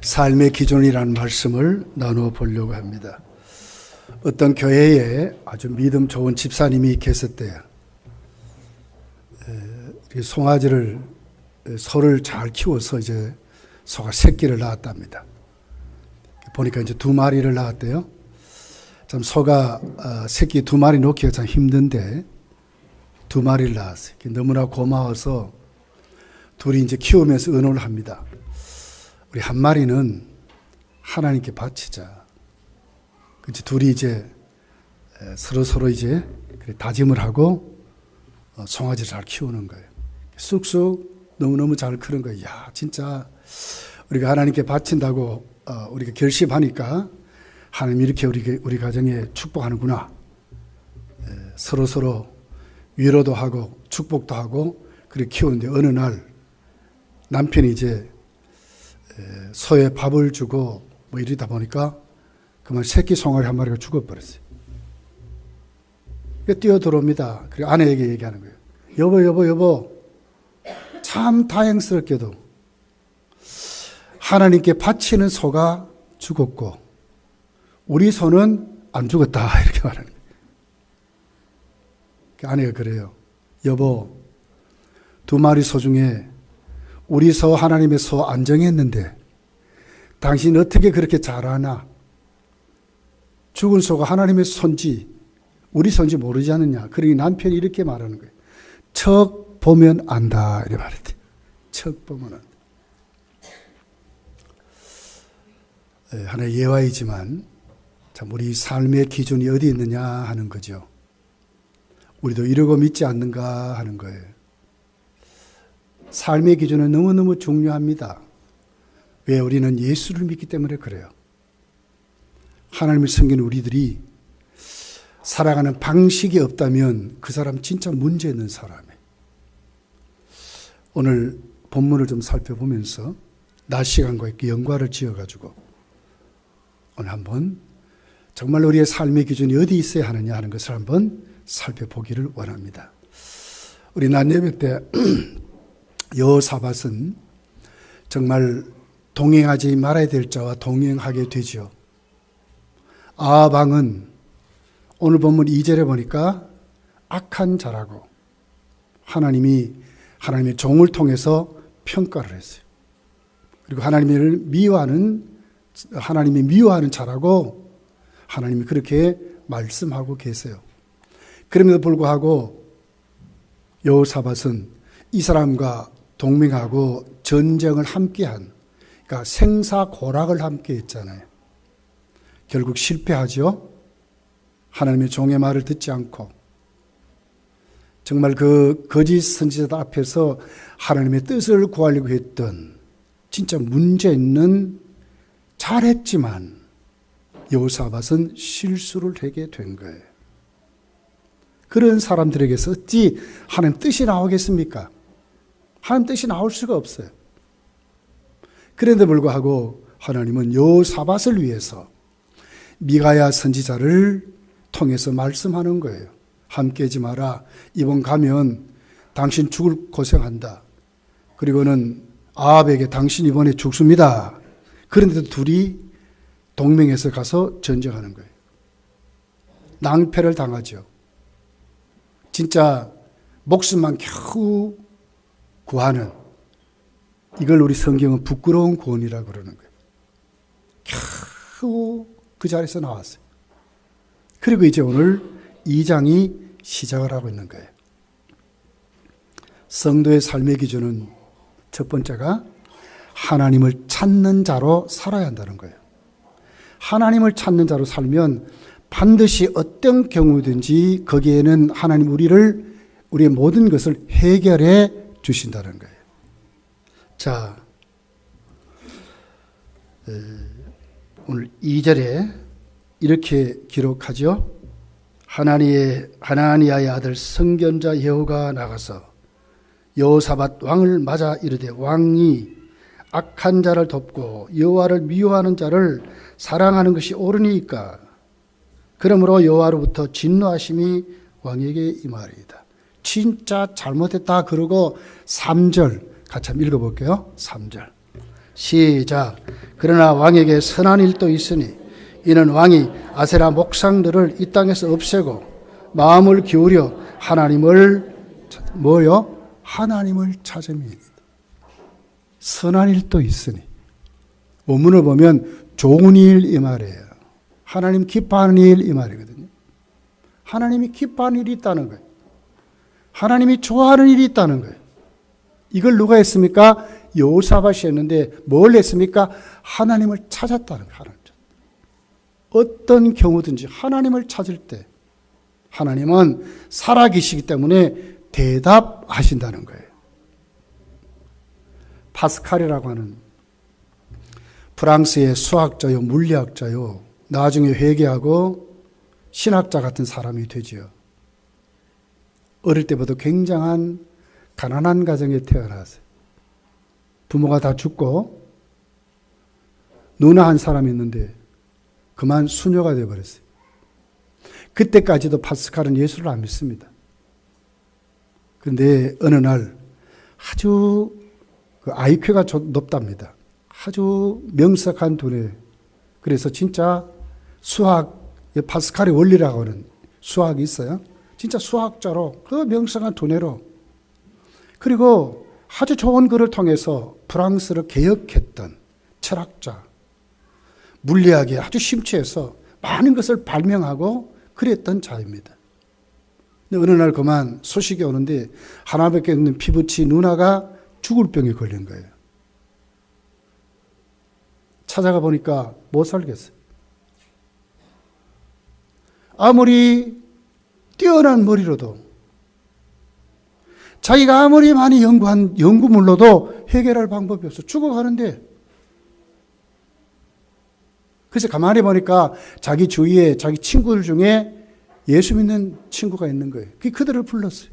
삶의 기준이라는 말씀을 나누어 보려고 합니다. 어떤 교회에 아주 믿음 좋은 집사님이 계셨대요. 송아지를 소를 잘 키워서 이제 소가 새끼를 낳았답니다. 보니까 이제 2마리를 낳았대요. 참 소가 새끼 2마리 놓기가 참 힘든데 2마리를 낳았어요. 너무나 고마워서 둘이 이제 키우면서 의논을 합니다. 우리 한 마리는 하나님께 바치자. 그치, 둘이 이제 서로 이제 다짐을 하고 송아지를 잘 키우는 거예요. 쑥쑥 너무너무 잘 크는 거예요. 야, 진짜 우리가 하나님께 바친다고 우리가 결심하니까 하나님 이렇게 우리 가정에 축복하는구나. 서로 위로도 하고 축복도 하고 그렇게 키우는데 어느 날 남편이 이제 소에 밥을 주고 뭐 이러다 보니까 그만 새끼 송아리 한 마리가 죽어버렸어요. 뛰어들어옵니다. 그리고 아내에게 얘기하는 거예요. 여보, 참 다행스럽게도 하나님께 바치는 소가 죽었고 우리 소는 안 죽었다. 이렇게 말하는 거예요. 아내가 그래요. 여보, 2마리 소 중에 우리 소 하나님의 소 안 정했는데 당신 어떻게 그렇게 잘 아나? 죽은 소가 하나님의 손지 우리 손지 모르지 않느냐? 그러니 남편이 이렇게 말하는 거예요. 척 보면 안다. 이렇게 말했대. 척 보면 안다. 하나의 예화이지만 참 우리 삶의 기준이 어디 있느냐 하는 거죠. 우리도 이러고 믿지 않는가 하는 거예요. 삶의 기준은 너무너무 중요합니다. 왜? 우리는 예수를 믿기 때문에 그래요. 하나님을 섬기는 우리들이 살아가는 방식이 없다면 그 사람 진짜 문제 있는 사람이에요. 오늘 본문을 좀 살펴보면서 낮 시간과 이렇게 연관을 지어가지고 오늘 한번 정말 우리의 삶의 기준이 어디 있어야 하느냐 하는 것을 한번 살펴보기를 원합니다. 우리 낮 예배 때 여호사밧은 정말 동행하지 말아야 될 자와 동행하게 되죠. 아합 왕은 오늘 본문 2절에 보니까 악한 자라고 하나님의 종을 통해서 평가를 했어요. 그리고 하나님이 미워하는 자라고 하나님이 그렇게 말씀하고 계세요. 그럼에도 불구하고 여호사밧은 이 사람과 동맹하고 전쟁을 함께한, 그러니까 생사고락을 함께 했잖아요. 결국 실패하죠. 하나님의 종의 말을 듣지 않고 정말 그 거짓 선지자들 앞에서 하나님의 뜻을 구하려고 했던 진짜 문제 있는, 잘했지만 여호사밧은 실수를 하게 된 거예요. 그런 사람들에게서 어찌 하나님 뜻이 나오겠습니까? 하나님 뜻이 나올 수가 없어요. 그런데 불구하고 하나님은 여호사밧을 위해서 미가야 선지자를 통해서 말씀하는 거예요. 함께하지 마라. 이번 가면 당신 죽을 고생한다. 그리고는 아합에게 당신 이번에 죽습니다. 그런데도 둘이 동맹해서 가서 전쟁하는 거예요. 낭패를 당하죠. 진짜 목숨만 겨우 구하는, 이걸 우리 성경은 부끄러운 구원이라고 그러는 거예요. 겨우 그 자리에서 나왔어요. 그리고 이제 오늘 2장이 시작을 하고 있는 거예요. 성도의 삶의 기준은 첫 번째가 하나님을 찾는 자로 살아야 한다는 거예요. 하나님을 찾는 자로 살면 반드시 어떤 경우든지 거기에는 하나님 우리의 모든 것을 해결해 주신다는 거예요. 자, 오늘 2절에 이렇게 기록하죠. 하나니아의 아들 선견자 예후가 나가서 여호사밧 왕을 맞아 이르되, 왕이 악한 자를 돕고 여호와를 미워하는 자를 사랑하는 것이 옳으니까? 그러므로 여호와로부터 진노하심이 왕에게 임하리이다. 진짜 잘못했다 그러고 3절 같이 한번 읽어볼게요. 3절 시작. 그러나 왕에게 선한 일도 있으니 이는 왕이 아세라 목상들을 이 땅에서 없애고 마음을 기울여 하나님을 뭐요? 하나님을 찾음이니이다. 선한 일도 있으니. 원문을 보면 좋은 일 이 말이에요. 하나님 기뻐하는 일 이 말이거든요. 하나님이 기뻐하는 일이 있다는 거예요. 하나님이 좋아하는 일이 있다는 거예요. 이걸 누가 했습니까? 여호사밧이 했는데 뭘 했습니까? 하나님을 찾았다는 거예요. 하나님. 어떤 경우든지 하나님을 찾을 때 하나님은 살아계시기 때문에 대답하신다는 거예요. 파스칼이라고 하는 프랑스의 수학자요, 물리학자요, 나중에 회계하고 신학자 같은 사람이 되지요. 어릴 때부터 굉장한 가난한 가정에 태어났어요. 부모가 다 죽고 누나 한 사람이 있는데 그만 수녀가 되어버렸어요. 그때까지도 파스칼은 예수를 안 믿습니다. 그런데 어느 날 아주 IQ가 높답니다. 아주 명석한 두뇌. 그래서 진짜 수학, 파스칼의 원리라고 하는 수학이 있어요. 진짜 수학자로 그 명석한 두뇌로 그리고 아주 좋은 글을 통해서 프랑스를 개혁했던 철학자, 물리학에 아주 심취해서 많은 것을 발명하고 그랬던 자입니다. 근데 어느 날 그만 소식이 오는데 하나밖에 없는 피부치 누나가 죽을 병에 걸린 거예요. 찾아가 보니까 못 살겠어요. 아무리 뛰어난 머리로도 자기가 아무리 많이 연구한 연구물로도 해결할 방법이 없어. 죽어가는데. 그래서 가만히 보니까 자기 주위에 자기 친구들 중에 예수 믿는 친구가 있는 거예요. 그들을 불렀어요.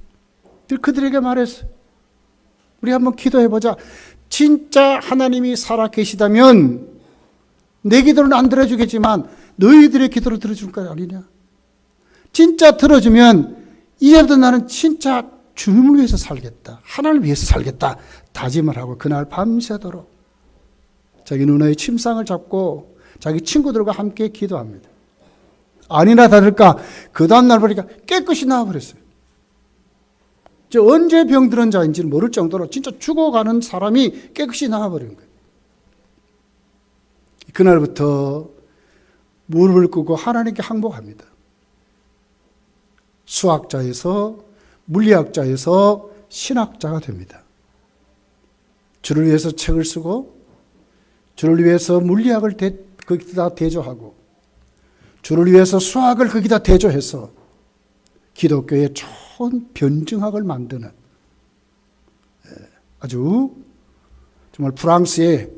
그들에게 말했어요. 우리 한번 기도해보자. 진짜 하나님이 살아계시다면 내 기도는 안 들어주겠지만 너희들의 기도를 들어줄 거 아니냐. 진짜 들어주면 이제부터 나는 진짜 주님을 위해서 살겠다. 하나님을 위해서 살겠다. 다짐을 하고 그날 밤새도록 자기 누나의 침상을 잡고 자기 친구들과 함께 기도합니다. 아니나 다를까 그 다음날 보니까 깨끗이 나와버렸어요. 언제 병들은 자인지는 모를 정도로 진짜 죽어가는 사람이 깨끗이 나와버린 거예요. 그날부터 무릎을 꿇고 하나님께 항복합니다. 수학자에서 물리학자에서 신학자가 됩니다. 주를 위해서 책을 쓰고 주를 위해서 물리학을 거기다 대조하고 주를 위해서 수학을 거기다 대조해서 기독교의 좋은 변증학을 만드는 아주 정말 프랑스의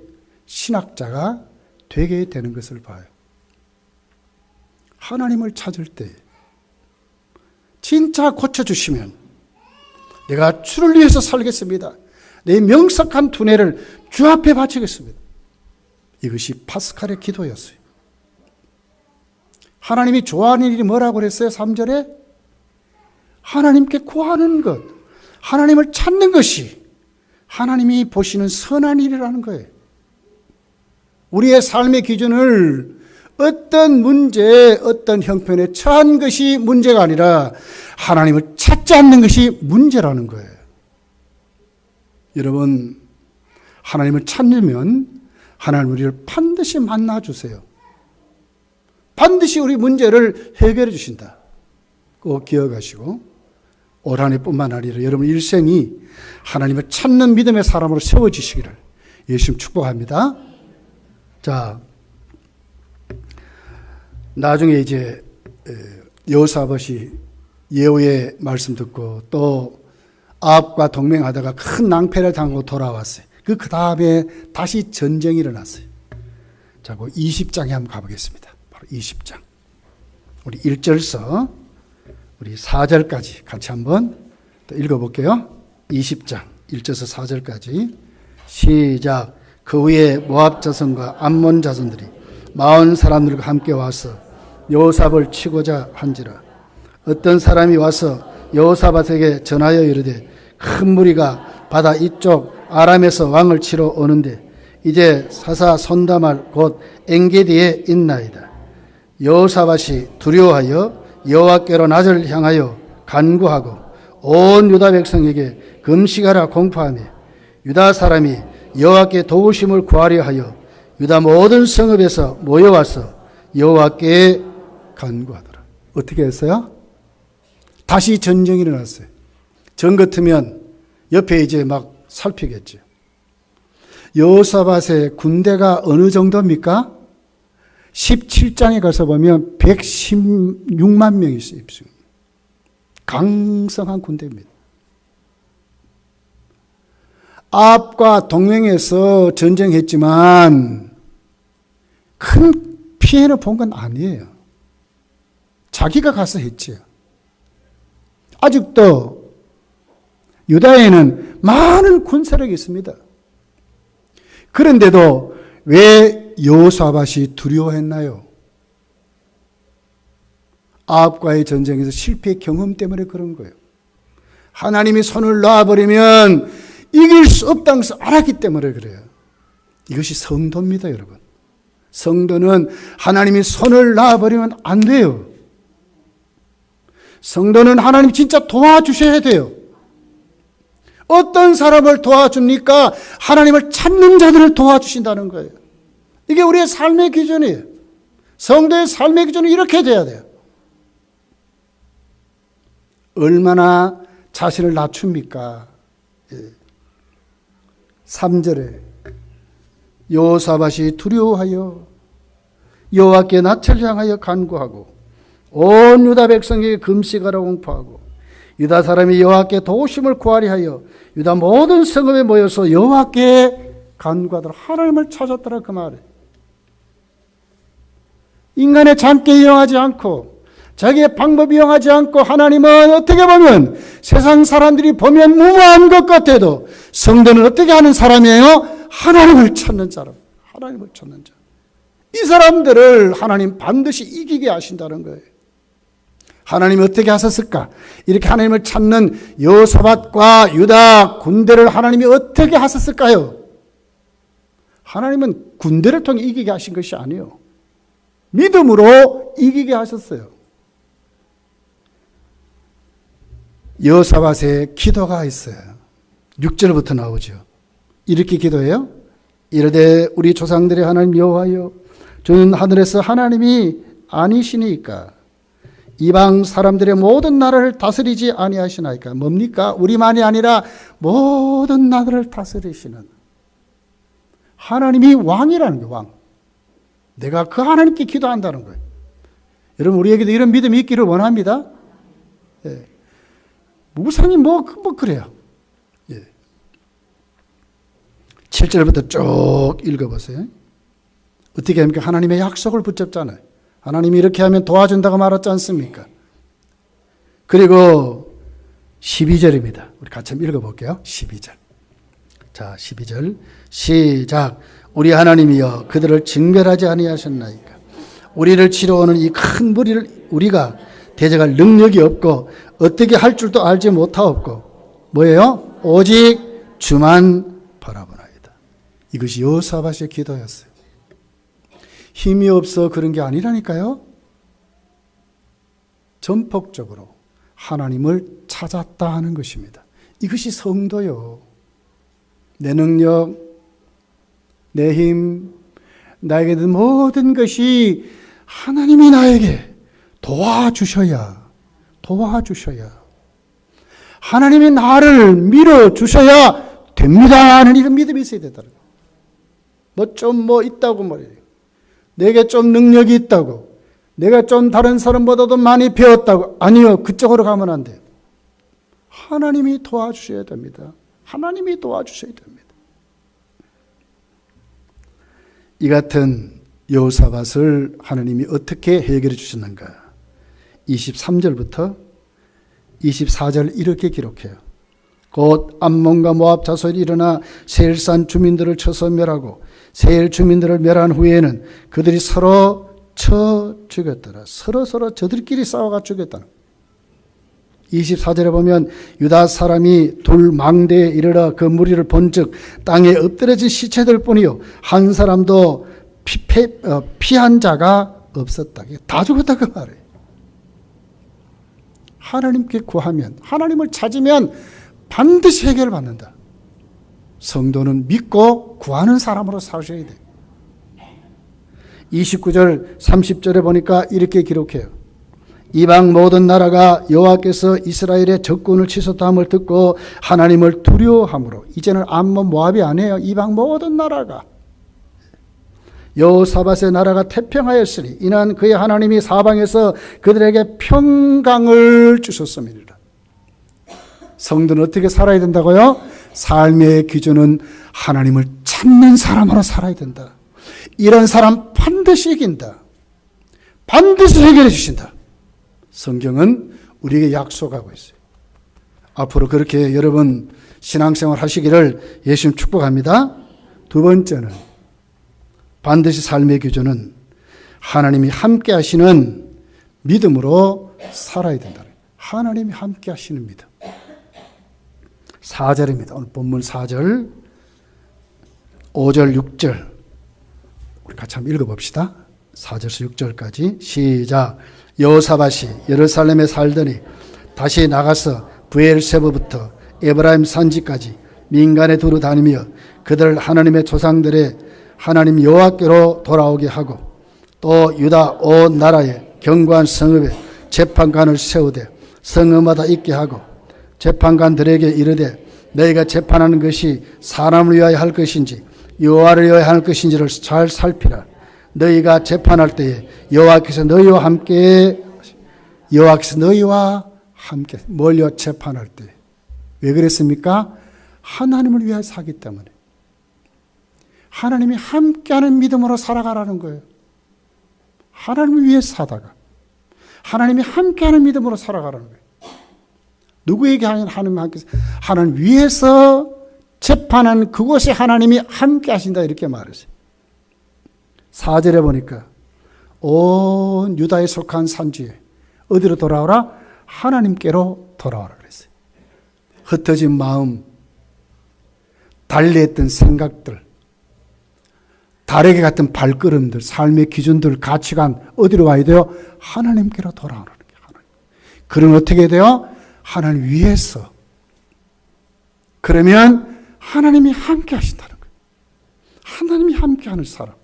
신학자가 되게 되는 것을 봐요. 하나님을 찾을 때 진짜 고쳐주시면 내가 주를 위해서 살겠습니다. 내 명석한 두뇌를 주 앞에 바치겠습니다. 이것이 파스칼의 기도였어요. 하나님이 좋아하는 일이 뭐라고 그랬어요? 3절에 하나님께 구하는 것, 하나님을 찾는 것이 하나님이 보시는 선한 일이라는 거예요. 우리의 삶의 기준을 어떤 문제, 어떤 형편에 처한 것이 문제가 아니라 하나님을 찾지 않는 것이 문제라는 거예요. 여러분, 하나님을 찾으면 하나님 우리를 반드시 만나주세요. 반드시 우리 문제를 해결해 주신다. 꼭 기억하시고 올 한 해뿐만 아니라 여러분 일생이 하나님을 찾는 믿음의 사람으로 세워지시기를 예수님 축복합니다. 자, 나중에 이제 여호사밧이 예후의 말씀 듣고 또 아합과 동맹하다가 큰 낭패를 당하고 돌아왔어요. 그 다음에 다시 전쟁이 일어났어요. 자, 그 20장에 한번 가보겠습니다. 바로 20장. 우리 1절서 우리 4절까지 같이 한번 또 읽어볼게요. 20장 1절서 4절까지 시작. 그 후에 모압 자손과 암몬 자손들이 마흔 사람들과 함께 와서 여호사밧을 치고자 한지라. 어떤 사람이 와서 여호사밧에게 전하여 이르되 큰 무리가 바다 이쪽 아람에서 왕을 치러 오는데 이제 사사 손다말 곧 엔게디에 있나이다. 여호사밧이 두려워하여 여호와께로 낮을 향하여 간구하고 온 유다 백성에게 금식하라 공포하며 유다 사람이 여호와께 도우심을 구하려 하여 유다 모든 성읍에서 모여와서 여호와께 간구하더라. 어떻게 했어요? 다시 전쟁이 일어났어요. 전 같으면 옆에 이제 막 살피겠죠. 여호사밧의 군대가 어느 정도입니까? 17장에 가서 보면 116만 명이 있어요. 강성한 군대입니다. 아합과 동맹해서 전쟁했지만 큰 피해를 본 건 아니에요. 자기가 가서 했지요. 아직도 유다에는 많은 군사력이 있습니다. 그런데도 왜 여호사밧이 두려워했나요? 아합과의 전쟁에서 실패의 경험 때문에 그런 거예요. 하나님이 손을 놔버리면 이길 수 없다는 것을 알았기 때문에 그래요. 이것이 성도입니다, 여러분. 성도는 하나님이 손을 놔버리면 안 돼요. 성도는 하나님이 진짜 도와주셔야 돼요. 어떤 사람을 도와줍니까? 하나님을 찾는 자들을 도와주신다는 거예요. 이게 우리의 삶의 기준이에요. 성도의 삶의 기준은 이렇게 돼야 돼요. 얼마나 자신을 낮춥니까? 3절에 여호사밧이 두려워하여 여호와께 낯을 향하여 간구하고 온 유다 백성에게 금식하라 공포하고 유다 사람이 여호와께 도우심을 구하려 하여 유다 모든 성읍에 모여서 여호와께 간구하더라. 하나님을 찾았더라 그 말에. 인간의 잠깨 이용하지 않고 자기의 방법 이용하지 않고 하나님은 어떻게 보면 세상 사람들이 보면 무모한 것 같아도 성도는 어떻게 하는 사람이에요? 하나님을 찾는 사람. 하나님을 찾는 자. 이 사람들을 하나님 반드시 이기게 하신다는 거예요. 하나님이 어떻게 하셨을까? 이렇게 하나님을 찾는 여호사밧과 유다 군대를 하나님이 어떻게 하셨을까요? 하나님은 군대를 통해 이기게 하신 것이 아니에요. 믿음으로 이기게 하셨어요. 여호사밧의 기도가 있어요. 6절부터 나오죠. 이렇게 기도해요. 이르되 우리 조상들의 하나님 여호와여 저는 하늘에서 하나님이 아니시니까 이방 사람들의 모든 나라를 다스리지 아니하시나이까. 뭡니까? 우리만이 아니라 모든 나라를 다스리시는 하나님이 왕이라는 거예요. 왕. 내가 그 하나님께 기도한다는 거예요. 여러분 우리에게도 이런 믿음이 있기를 원합니다. 예. 우상이 뭐 그래요. 예. 7절부터 쭉 읽어보세요. 어떻게 합니까? 하나님의 약속을 붙잡잖아요. 하나님이 이렇게 하면 도와준다고 말했지 않습니까? 그리고 12절입니다. 우리 같이 한번 읽어볼게요. 12절. 자, 12절 시작. 우리 하나님이여 그들을 징벌하지 아니하셨나이까. 우리를 치러오는 이 큰 무리를 우리가 대적할 능력이 없고 어떻게 할 줄도 알지 못하옵고 뭐예요? 오직 주만 바라보나이다. 이것이 여호사밧의 기도였어요. 힘이 없어 그런 게 아니라니까요. 전폭적으로 하나님을 찾았다 하는 것입니다. 이것이 성도요. 내 능력, 내 힘, 나에게 있는 모든 것이 하나님이 나에게 도와주셔야 하나님이 나를 밀어주셔야 됩니다 하는 이런 믿음이 있어야 되더라고요. 뭐 있다고 말이에요. 내게 좀 능력이 있다고, 내가 좀 다른 사람보다도 많이 배웠다고. 아니요, 그쪽으로 가면 안 돼요. 하나님이 도와주셔야 됩니다. 하나님이 도와주셔야 됩니다. 이 같은 여호사밧을 하나님이 어떻게 해결해 주셨는가? 23절부터 24절 이렇게 기록해요. 곧 암몬과 모압 자손이 일어나 세일산 주민들을 쳐서 멸하고 세일 주민들을 멸한 후에는 그들이 서로 쳐 죽였더라. 서로 저들끼리 싸워가 죽였다. 24절에 보면 유다 사람이 둘 망대에 이르러 그 무리를 본즉 땅에 엎드려진 시체들 뿐이요 한 사람도 피한 자가 없었다. 다 죽었다 그 말이에요. 하나님께 구하면, 하나님을 찾으면 반드시 해결을 받는다. 성도는 믿고 구하는 사람으로 사셔야 돼요. 29절 30절에 보니까 이렇게 기록해요. 이방 모든 나라가 여호와께서 이스라엘의 적군을 치솟다함을 듣고 하나님을 두려워함으로, 이제는 암몬 모압이 아니에요. 이방 모든 나라가 여호사밧의 나라가 태평하였으니 이는 그의 하나님이 사방에서 그들에게 평강을 주셨음이니라. 성도는 어떻게 살아야 된다고요? 삶의 기준은 하나님을 찾는 사람으로 살아야 된다. 이런 사람 반드시 이긴다. 반드시 해결해 주신다. 성경은 우리에게 약속하고 있어요. 앞으로 그렇게 여러분 신앙생활 하시기를 예수님 축복합니다. 두 번째는 반드시 삶의 기준은 하나님이 함께 하시는 믿음으로 살아야 된다. 하나님이 함께 하시는 믿음. 4절입니다. 오늘 본문 4절, 5절, 6절 우리 같이 한번 읽어봅시다. 4절에서 6절까지 시작. 여호사밧이 예루살렘에 살더니 다시 나가서 브엘세바부터 에브라임 산지까지 민간에 두루 다니며 그들 하나님의 조상들의 하나님 여호와께로 돌아오게 하고 또 유다 온 나라에 견고한 성읍에 재판관을 세우되 성읍마다 있게 하고 재판관들에게 이르되 너희가 재판하는 것이 사람을 위하여 할 것인지 여호와를 위하여 할 것인지를 잘 살피라. 너희가 재판할 때에 여호와께서 너희와 함께 뭘요? 재판할 때. 왜 그랬습니까? 하나님을 위하여 사기 때문에. 하나님이 함께하는 믿음으로 살아가라는 거예요. 하나님을 위해 사다가 하나님이 함께하는 믿음으로 살아가라는 거예요. 누구에게 하나님 위해서 재판한 그곳에 하나님이 함께 하신다 이렇게 말했어요. 4절에 보니까 온 유다에 속한 산지에 어디로 돌아오라? 하나님께로 돌아오라 그랬어요. 흩어진 마음, 달리했던 생각들, 다르게 같은 발걸음들, 삶의 기준들, 가치관 어디로 와야 돼요? 하나님께로 돌아오는 게 하나님. 그럼 어떻게 돼요? 하나님 위해서. 그러면 하나님이 함께 하신다는 거예요. 하나님이 함께하는 사람.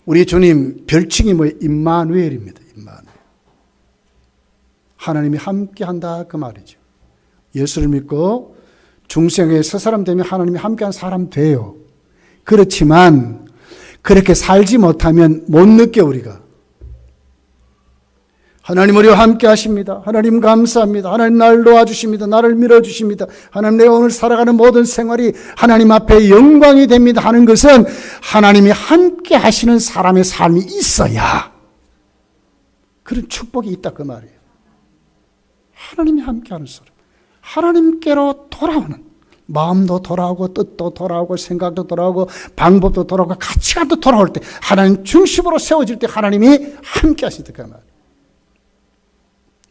우리 주님 별칭이 뭐예요? 임마누엘입니다. 임마누엘. 하나님이 함께한다 그 말이죠. 예수를 믿고 중생의 새 사람 되면 하나님이 함께한 사람 돼요. 그렇지만 그렇게 살지 못하면 못 느껴 우리가. 하나님 우리와 함께 하십니다. 하나님 감사합니다. 하나님 나를 도와주십니다. 나를 밀어주십니다. 하나님 내가 오늘 살아가는 모든 생활이 하나님 앞에 영광이 됩니다 하는 것은 하나님이 함께 하시는 사람의 삶이 있어야 그런 축복이 있다 그 말이에요. 하나님이 함께하는 사람, 하나님께로 돌아오는 마음도 돌아오고 뜻도 돌아오고 생각도 돌아오고 방법도 돌아오고 가치관도 돌아올 때 하나님 중심으로 세워질 때 하나님이 함께 하시다 그 말이에요.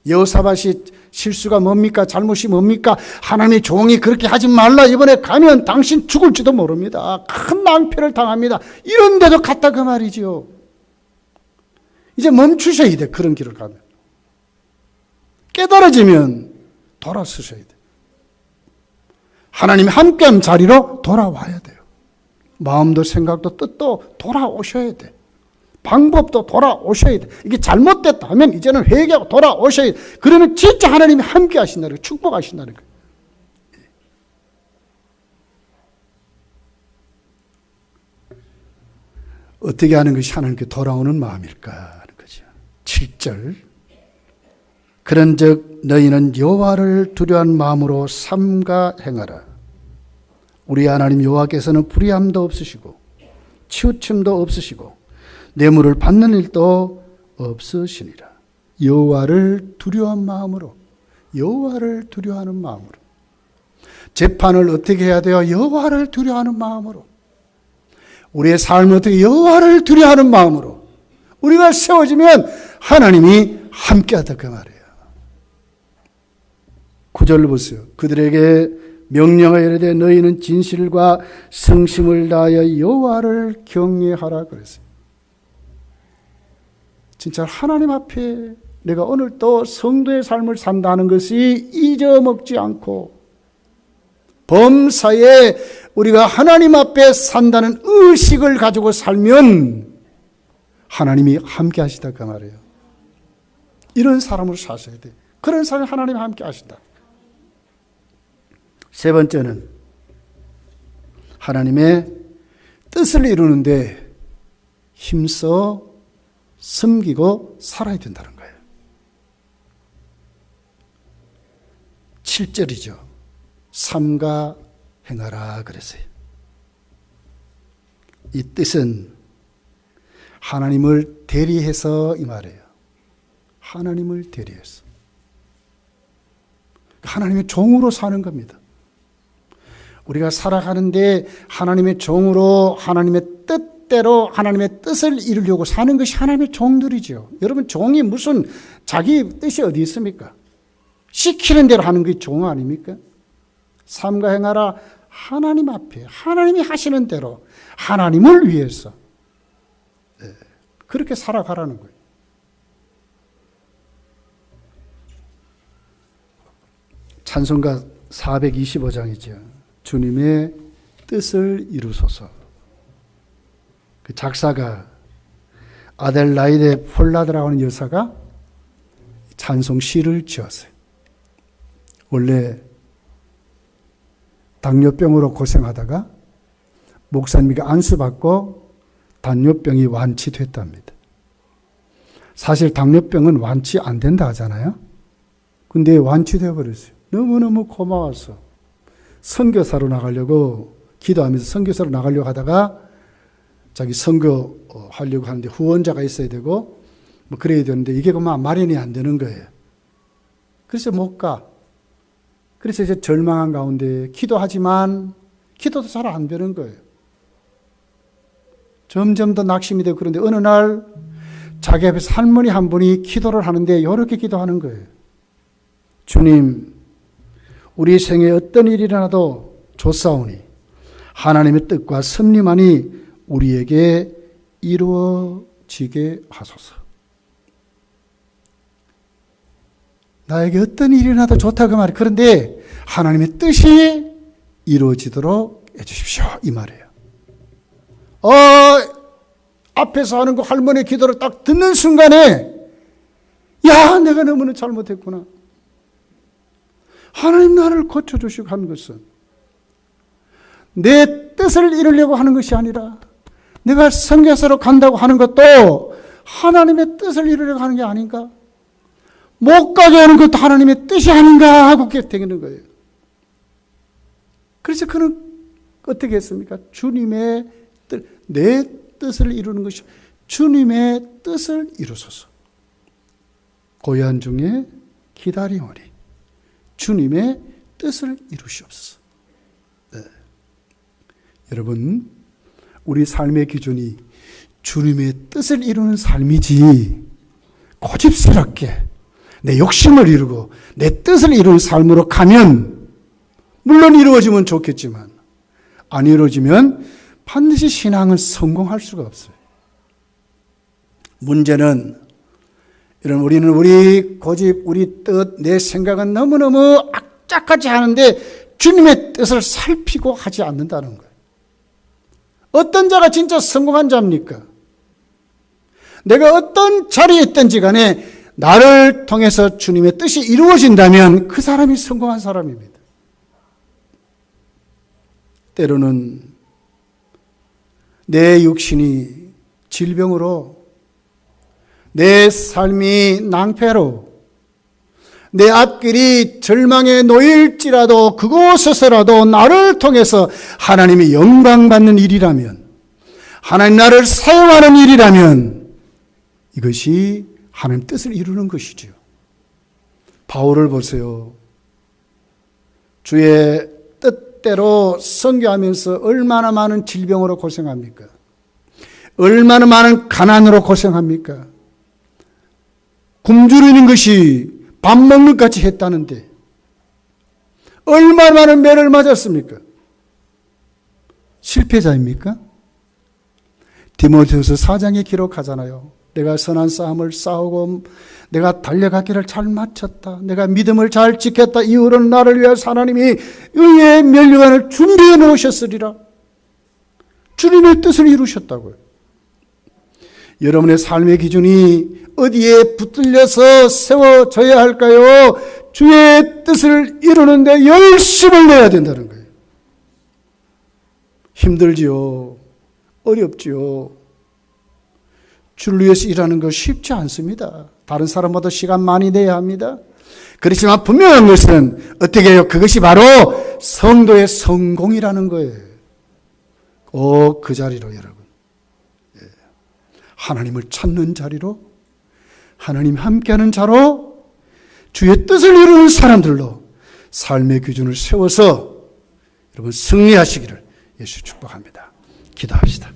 여호사밧이 실수가 뭡니까? 잘못이 뭡니까? 하나님의 종이 그렇게 하지 말라. 이번에 가면 당신 죽을지도 모릅니다. 큰 낭패를 당합니다. 이런데도 갔다 그 말이죠. 이제 멈추셔야 돼. 그런 길을 가면. 깨달아지면 돌아서셔야 돼. 하나님이 함께한 자리로 돌아와야 돼요. 마음도 생각도 뜻도 돌아오셔야 돼. 방법도 돌아오셔야 돼. 이게 잘못됐다 하면 이제는 회개하고 돌아오셔야 돼. 그러면 진짜 하나님이 함께 하신다는 거예요. 축복하신다는 거예요. 어떻게 하는 것이 하나님께 돌아오는 마음일까 하는 거죠. 7절 그런즉 너희는 여호와를 두려워한 마음으로 삼가 행하라. 우리 하나님 여호와께서는 불의함도 없으시고 치우침도 없으시고 뇌물을 받는 일도 없으시니라. 여호와를 두려워한 마음으로, 여호와를 두려워하는 마음으로. 재판을 어떻게 해야 돼요? 여호와를 두려워하는 마음으로. 우리의 삶을 어떻게 여호와를 두려워하는 마음으로 우리가 세워지면 하나님이 함께하다 그 말이에요. 9절 보세요. 그들에게 명령하여 이르되 너희는 진실과 성심을 다하여 여호와를 경외하라 그랬어요. 진짜 하나님 앞에 내가 오늘 또 성도의 삶을 산다는 것이 잊어먹지 않고 범사에 우리가 하나님 앞에 산다는 의식을 가지고 살면 하나님이 함께 하시다 그 말이에요. 이런 사람으로 사셔야 돼요. 그런 사람이 하나님이 함께 하신다. 세 번째는 하나님의 뜻을 이루는데 힘써 섬기고 살아야 된다는 거예요. 7절이죠. 삼가 행하라 그랬어요. 이 뜻은 하나님을 대리해서 이 말이에요. 하나님을 대리해서. 하나님의 종으로 사는 겁니다. 우리가 살아가는데 하나님의 종으로 하나님의 뜻대로 하나님의 뜻을 이루려고 사는 것이 하나님의 종들이죠. 여러분 종이 무슨 자기 뜻이 어디 있습니까? 시키는 대로 하는 게 종 아닙니까? 삼가 행하라 하나님 앞에 하나님이 하시는 대로 하나님을 위해서 그렇게 살아가라는 거예요. 찬송가 425장이죠. 주님의 뜻을 이루소서. 그 작사가 아델라이데 폴라드라고 하는 여사가 찬송 시를 지었어요. 원래 당뇨병으로 고생하다가 목사님이 안수받고 당뇨병이 완치됐답니다. 사실 당뇨병은 완치 안 된다 하잖아요. 근데 완치되어 버렸어요. 너무너무 고마워서 선교사로 나가려고 기도하면서 선교사로 나가려고 하다가 자기 선교 하려고 하는데 후원자가 있어야 되고 뭐 그래야 되는데 이게 그만 마련이 안 되는 거예요. 그래서 못 가. 그래서 이제 절망한 가운데 기도하지만 기도도 잘 안 되는 거예요. 점점 더 낙심이 되고 그런데 어느 날 자기 앞에서 할머니 한 분이 기도를 하는데 이렇게 기도하는 거예요. 주님, 우리 생에 어떤 일이 일어나도 좋사오니 하나님의 뜻과 섭리만이 우리에게 이루어지게 하소서. 나에게 어떤 일이 일어나도 좋다 그 말이에요. 그런데 하나님의 뜻이 이루어지도록 해주십시오 이 말이에요. 앞에서 하는 그 할머니의 기도를 딱 듣는 순간에 야 내가 너무나 잘못했구나. 하나님 나를 고쳐주시고 하는 것은 내 뜻을 이루려고 하는 것이 아니라 내가 선교사로 간다고 하는 것도 하나님의 뜻을 이루려고 하는 게 아닌가? 못 가게 하는 것도 하나님의 뜻이 아닌가 하고 그렇게 되는 거예요. 그래서 그는 어떻게 했습니까? 주님의 뜻, 내 뜻을 이루는 것이 주님의 뜻을 이루소서. 고난 중에 기다리오니 주님의 뜻을 이루시옵소서. 네. 여러분, 우리 삶의 기준이 주님의 뜻을 이루는 삶이지 고집스럽게 내 욕심을 이루고 내 뜻을 이루는 삶으로 가면 물론 이루어지면 좋겠지만 안 이루어지면 반드시 신앙은 성공할 수가 없어요. 문제는 이런 우리는 우리 고집, 우리 뜻, 내 생각은 너무너무 악착같이 하는데 주님의 뜻을 살피고 하지 않는다는 거예요. 어떤 자가 진짜 성공한 자입니까? 내가 어떤 자리에 있든지 간에 나를 통해서 주님의 뜻이 이루어진다면 그 사람이 성공한 사람입니다. 때로는 내 육신이 질병으로 내 삶이 낭패로 내 앞길이 절망에 놓일지라도 그곳에서라도 나를 통해서 하나님이 영광받는 일이라면 하나님 나를 사용하는 일이라면 이것이 하나님 뜻을 이루는 것이죠. 바울을 보세요. 주의 뜻대로 선교하면서 얼마나 많은 질병으로 고생합니까? 얼마나 많은 가난으로 고생합니까? 굶주리는 것이 밥 먹는 것 같이 했다는데 얼마나 많은 매를 맞았습니까? 실패자입니까? 디모데후서 4장에 기록하잖아요. 내가 선한 싸움을 싸우고 내가 달려가기를 잘 마쳤다. 내가 믿음을 잘 지켰다. 이후로는 나를 위해서 하나님이 의의 면류관을 준비해 놓으셨으리라. 주님의 뜻을 이루셨다고요. 여러분의 삶의 기준이 어디에 붙들려서 세워져야 할까요? 주의 뜻을 이루는데 열심을 내야 된다는 거예요. 힘들지요. 어렵지요. 주를 위해서 일하는 거 쉽지 않습니다. 다른 사람보다 시간 많이 내야 합니다. 그렇지만 분명한 것은 어떻게 해요? 그것이 바로 성도의 성공이라는 거예요. 그 자리로 여러분. 하나님을 찾는 자리로, 하나님 함께하는 자로, 주의 뜻을 이루는 사람들로 삶의 기준을 세워서 여러분 승리하시기를 예수 축복합니다. 기도합시다.